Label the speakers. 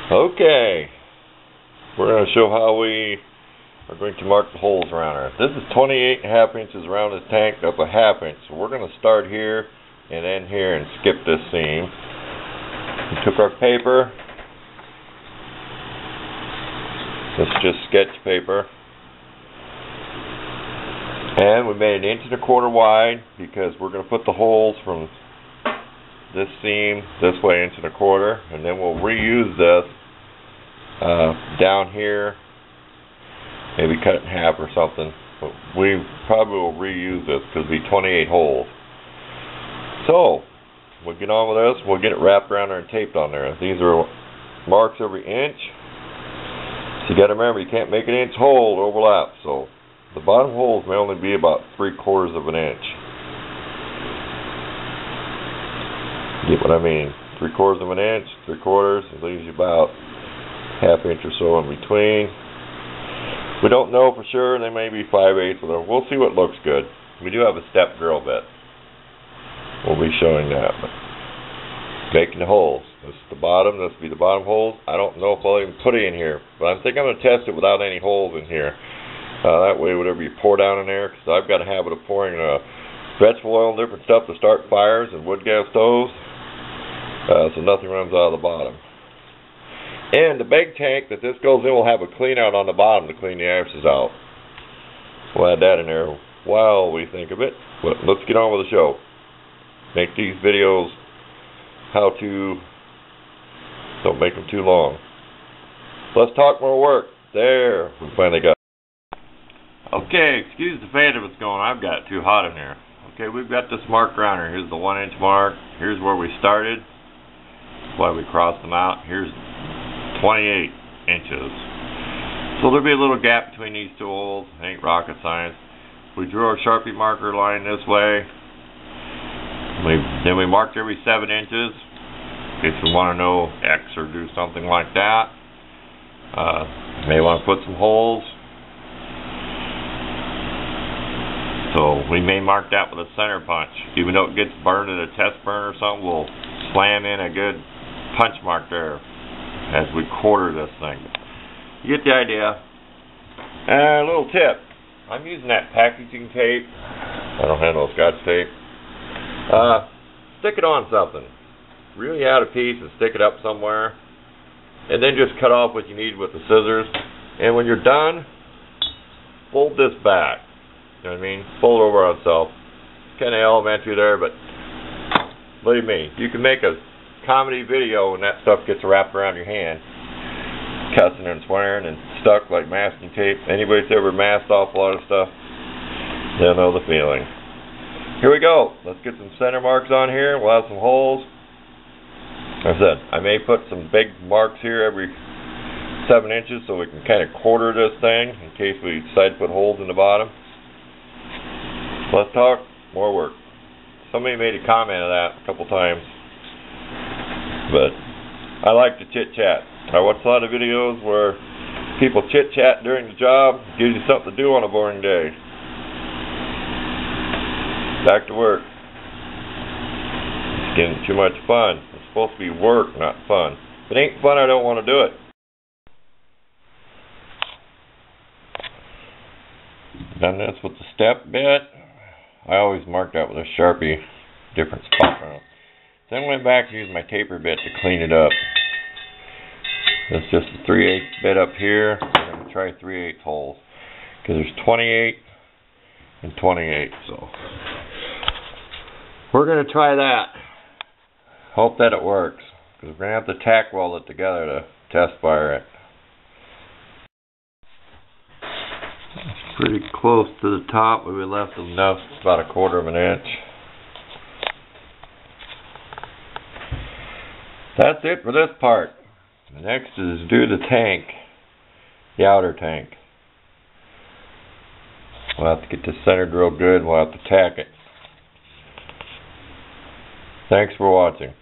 Speaker 1: Okay, we're going to show how we are going to mark the holes around her. This is 28.5 inches around this tank, up a half inch. So we're going to start here and end here and skip this seam. We took our paper. This is just sketch paper. And we made 1.25 inches wide because we're going to put the holes from this seam this way 1.25 inches, and then we'll reuse this down here, maybe cut it in half or something, but we probably will reuse this because it'll be 28 holes. So we'll get on with this. We'll get it wrapped around there and taped on there. These are marks every inch, so you got to remember you can't make an inch hole to overlap, so the bottom holes may only be about 3/4 of an inch. Get what I mean? 3/4 of an inch, 3/4, it leaves you about half inch or so in between. We don't know for sure. They may be 5/8, whatever. We'll see what looks good. We do have a step drill bit. We'll be showing that. But making the holes. This is the bottom. This will be the bottom holes. I don't know if I'll even put it in here, but I think I'm going to test it without any holes in here. That way, whatever you pour down in there, because I've got a habit of pouring vegetable oil and different stuff to start fires and wood gas stoves, so nothing runs out of the bottom. And the big tank that this goes in will have a clean out on the bottom to clean the ashes out. We'll add that in there while we think of it. But let's get on with the show. Make these videos how to, don't make them too long. Let's talk more work. There, we finally got it. Okay, excuse the fan if it's going. I've got it too hot in here. Okay, we've got this mark around here. Here's the 1 inch mark. Here's where we started. That's why we crossed them out. Here's 28 inches. So there'll be a little gap between these two holes. Ain't rocket science. We drew our Sharpie marker line this way. Then we marked every 7 inches in case we want to know X or do something like that. May want to put some holes. So we may mark that with a center punch. Even though it gets burned at a test burn or something, we'll slam in a good punch mark there as we quarter this thing. You get the idea. A little tip. I'm using that packaging tape. I don't have no Scotch tape. Stick it on something. Really out a piece and stick it up somewhere. And then just cut off what you need with the scissors. And when you're done, fold this back. You know what I mean? Fold over on itself. Kind of elementary there, but believe me, you can make a comedy video when that stuff gets wrapped around your hand, cussing and swearing and stuck like masking tape. Anybody that's ever masked off a lot of stuff, they'll know the feeling. Here we go. Let's get some center marks on here. We'll have some holes. Like I said, I may put some big marks here every 7 inches so we can kind of quarter this thing in case we decide to put holes in the bottom. Let's talk more work. Somebody made a comment of that a couple times, but I like to chit-chat. I watch a lot of videos where people chit-chat during the job. Gives you something to do on a boring day. Back to work. It's getting too much fun. It's supposed to be work, not fun. If it ain't fun, I don't want to do it. Done this with the step bit. I always mark that with a Sharpie, different spot on it. Then went back to use my taper bit to clean it up. It's just a 3/8 bit up here. I'm going to try 3/8 holes because there's 28 and 28. So we're going to try that. Hope that it works because we're going to have to tack weld it together to test fire it. Pretty close to the top, but we left enough, about 1/4 of an inch. That's it for this part. The next is do the tank, the outer tank. We'll have to get the center drilled good, we'll have to tack it. Thanks for watching.